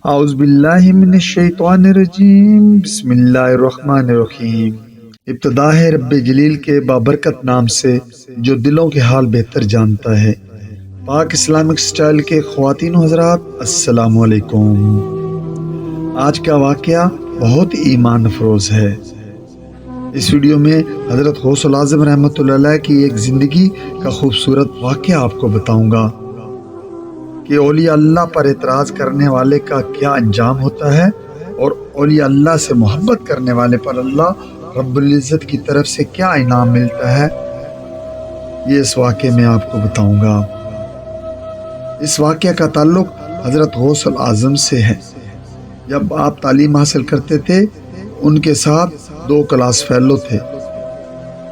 اعوذ باللہ من الشیطان الرجیم، بسم اللہ الرحمن الرحیم۔ ابتدا ہے رب جلیل کے بابرکت نام سے جو دلوں کے حال بہتر جانتا ہے۔ پاک اسلامک سٹائل کے خواتین و حضرات، السلام علیکم۔ آج کا واقعہ بہت ایمان افروز ہے۔ اس ویڈیو میں حضرت غوث العظم رحمۃ اللہ علیہ کی ایک زندگی کا خوبصورت واقعہ آپ کو بتاؤں گا کہ اولیاء اللہ پر اعتراض کرنے والے کا کیا انجام ہوتا ہے اور اولیاء اللہ سے محبت کرنے والے پر اللہ رب العزت کی طرف سے کیا انعام ملتا ہے، یہ اس واقعے میں آپ کو بتاؤں گا۔ اس واقعہ کا تعلق حضرت غوث العظم سے ہے۔ جب آپ تعلیم حاصل کرتے تھے، ان کے ساتھ 2 کلاس فیلو تھے۔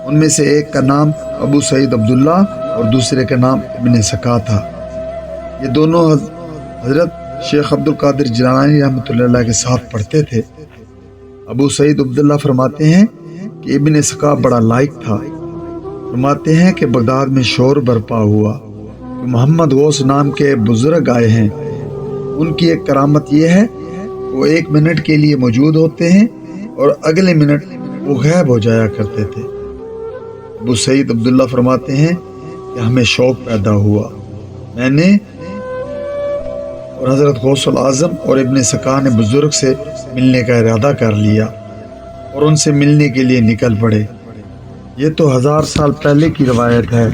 ان میں سے ایک کا نام ابو سعید عبداللہ اور دوسرے کا نام ابن سکا تھا۔ یہ دونوں حضرت شیخ عبد القادر جیلانی رحمۃ اللہ علیہ کے ساتھ پڑھتے تھے۔ ابو سعید عبداللہ فرماتے ہیں کہ ابن سکا بڑا لائق تھا۔ فرماتے ہیں کہ بغداد میں شور برپا ہوا کہ محمد غوث نام کے بزرگ آئے ہیں۔ ان کی ایک کرامت یہ ہے، وہ 1 منٹ کے لیے موجود ہوتے ہیں اور اگلے منٹ وہ غائب ہو جایا کرتے تھے۔ ابو سعید عبداللہ فرماتے ہیں کہ ہمیں شوق پیدا ہوا، میں نے اور حضرت غوث العظم اور ابن سکا نے بزرگ سے ملنے کا ارادہ کر لیا اور ان سے ملنے کے لیے نکل پڑے۔ یہ تو 1000 سال پہلے کی روایت ہے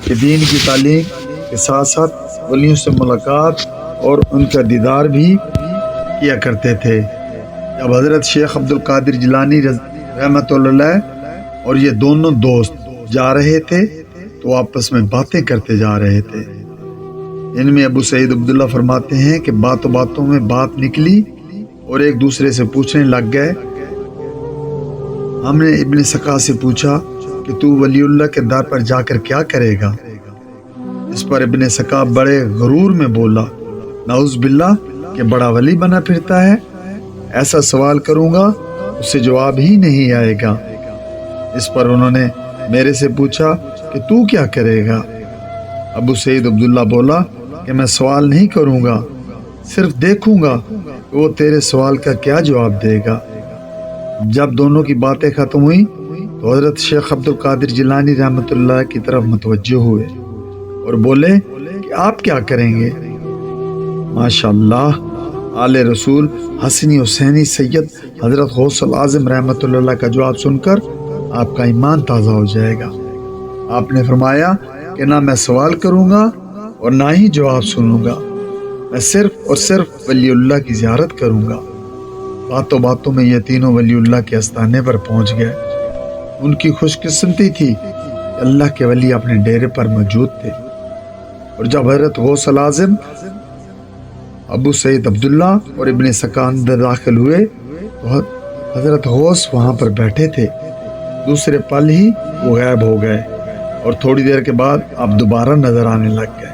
کہ دین کی تعلیم کے ساتھ ساتھ ولیوں سے ملاقات اور ان کا دیدار بھی کیا کرتے تھے۔ جب حضرت شیخ عبد القادر جیلانی رحمۃ اللہ علیہ اور یہ دونوں دوست جا رہے تھے تو آپس میں باتیں کرتے جا رہے تھے۔ ان میں ابو سعید عبداللہ فرماتے ہیں کہ باتوں باتوں میں بات نکلی اور ایک دوسرے سے پوچھنے لگ گئے۔ ہم نے ابن سکا سے پوچھا کہ تو ولی اللہ کے در پر جا کر کیا کرے گا؟ اس پر ابن سکا بڑے غرور میں بولا، نعوذ باللہ کہ بڑا ولی بنا پھرتا ہے، ایسا سوال کروں گا اس سے جواب ہی نہیں آئے گا۔ اس پر انہوں نے میرے سے پوچھا کہ تو کیا کرے گا؟ ابو سعید عبداللہ بولا کہ میں سوال نہیں کروں گا، صرف دیکھوں گا کہ وہ تیرے سوال کا کیا جواب دے گا۔ جب دونوں کی باتیں ختم ہوئیں تو حضرت شیخ عبد القادر جیلانی رحمۃ اللہ کی طرف متوجہ ہوئے اور بولے کہ آپ کیا کریں گے؟ ماشاءاللہ، آل رسول حسنی حسینی سید حضرت غوث العظم رحمۃ اللہ کا جواب سن کر آپ کا ایمان تازہ ہو جائے گا۔ آپ نے فرمایا کہ نہ میں سوال کروں گا اور نہ ہی جواب سنوں گا، میں صرف اور صرف ولی اللہ کی زیارت کروں گا۔ باتوں باتوں میں یہ تینوں ولی اللہ کے آستانے پر پہنچ گئے۔ ان کی خوش قسمتی تھی کہ اللہ کے ولی اپنے ڈیرے پر موجود تھے، اور جب حضرت غوث العظم، ابو سعید عبداللہ اور ابن سکا اندر داخل ہوئے تو حضرت غوث وہاں پر بیٹھے تھے۔ دوسرے پل ہی وہ غائب ہو گئے اور تھوڑی دیر کے بعد آپ دوبارہ نظر آنے لگ گئے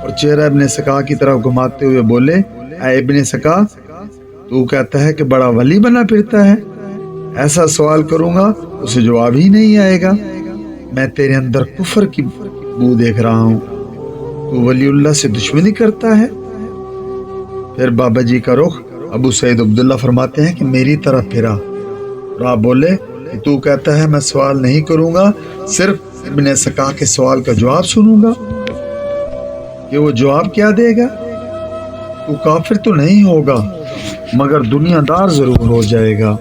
اور چہرہ ابن سکا کی طرف گھماتے ہوئے بولے، اے ابن سکا، تو کہتا ہے کہ بڑا ولی بنا پھرتا ہے، ایسا سوال کروں گا اسے جواب ہی نہیں آئے گا۔ میں تیرے اندر کفر کی بو دیکھ رہا ہوں، تو ولی اللہ سے دشمنی کرتا ہے۔ پھر بابا جی کا رخ ابو سعید عبداللہ فرماتے ہیں کہ میری طرف پھرا اور آپ بولے کہ تو کہتا ہے میں سوال نہیں کروں گا، صرف ابن سکا کے سوال کا جواب سنوں گا، کہ وہ جواب کیا دے گا؟ تو کافر تو نہیں ہوگا مگر دنیا دار ضرور ہو جائے گا۔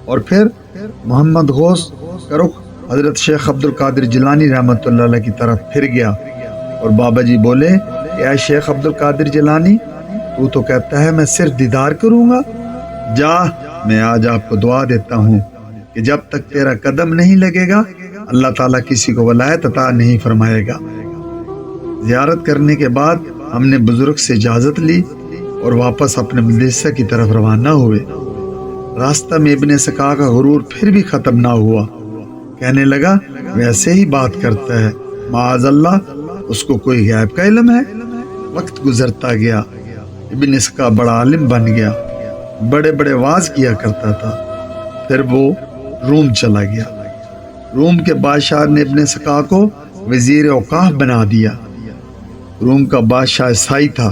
اور پھر محمد غوث کا رخ حضرت شیخ عبد القادر جیلانی رحمۃ اللہ علیہ کی طرف پھر گیا اور بابا جی بولے کہ اے شیخ عبد القادر جیلانی، تو کہتا ہے میں صرف دیدار کروں گا، جا، میں آج آپ کو دعا دیتا ہوں کہ جب تک تیرا قدم نہیں لگے گا اللہ تعالیٰ کسی کو ولایت عطا نہیں فرمائے گا۔ زیارت کرنے کے بعد ہم نے بزرگ سے اجازت لی اور واپس اپنے مدرسہ کی طرف روانہ ہوئے۔ راستہ میں ابن سکا کا غرور پھر بھی ختم نہ ہوا، کہنے لگا ویسے ہی بات کرتا ہے، معاذ اللہ، اس کو کوئی غیب کا علم ہے۔ وقت گزرتا گیا، ابن سکا بڑا عالم بن گیا، بڑے بڑے واعظ کیا کرتا تھا۔ پھر وہ روم چلا گیا۔ روم کے بادشاہ نے ابن سکا کو وزیر اوقاف بنا دیا۔ روم کا بادشاہ عیسائی تھا۔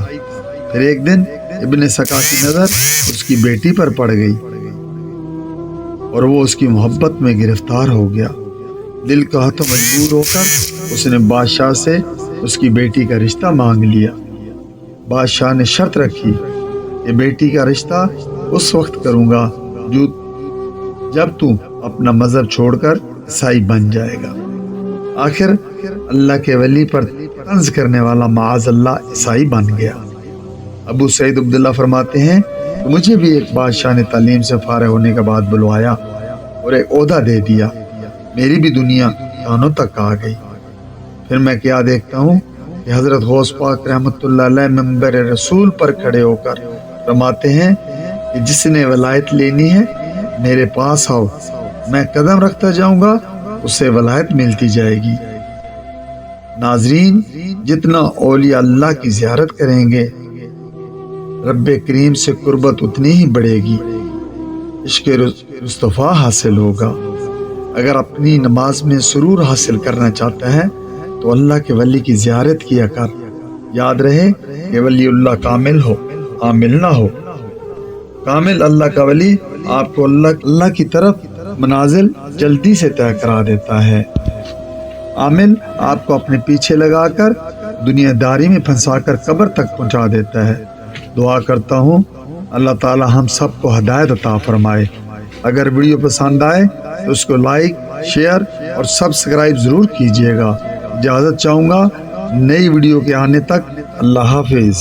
پھر ایک دن ابن سکا کی نظر اس کی بیٹی پر پڑ گئی اور وہ اس کی محبت میں گرفتار ہو گیا۔ دل کا تو مجبور ہو کر اس نے بادشاہ سے اس کی بیٹی کا رشتہ مانگ لیا۔ بادشاہ نے شرط رکھی کہ بیٹی کا رشتہ اس وقت کروں گا جب تو اپنا مذہب چھوڑ کر عیسائی بن جائے گا۔ آخر اللہ کے ولی پر طنز کرنے والا معاذ اللہ عیسائی بن گیا۔ ابو سعید عبداللہ فرماتے ہیں کہ مجھے بھی ایک بادشاہ نے تعلیم سے فارغ ہونے کے بعد بلوایا اور ایک عہدہ دے دیا۔ میری بھی دنیا کانوں تک آ گئی۔ پھر میں کیا دیکھتا ہوں کہ حضرت غوث پاک رحمۃ اللہ علیہ منبر رسول پر کھڑے ہو کر فرماتے ہیں کہ جس نے ولایت لینی ہے میرے پاس آؤ، میں قدم رکھتا جاؤں گا اسے ولایت ملتی جائے گی۔ ناظرین، جتنا اولیاء اللہ کی زیارت کریں گے رب کریم سے قربت اتنی ہی بڑھے گی، عشق مصطفیٰ حاصل ہوگا۔ اگر اپنی نماز میں سرور حاصل کرنا چاہتا ہے تو اللہ کے ولی کی زیارت کیا کر۔ یاد رہے کہ ولی اللہ کامل ہو، عامل نہ ہو۔ کامل اللہ کا ولی آپ کو اللہ کی طرف منازل جلدی سے طے کرا دیتا ہے۔ عامل آپ کو اپنے پیچھے لگا کر دنیا داری میں پھنسا کر قبر تک پہنچا دیتا ہے۔ دعا کرتا ہوں اللہ تعالی ہم سب کو ہدایت عطا فرمائے۔ اگر ویڈیو پسند آئے تو اس کو لائک، شیئر اور سبسکرائب ضرور کیجیے گا۔ اجازت چاہوں گا نئی ویڈیو کے آنے تک۔ اللہ حافظ۔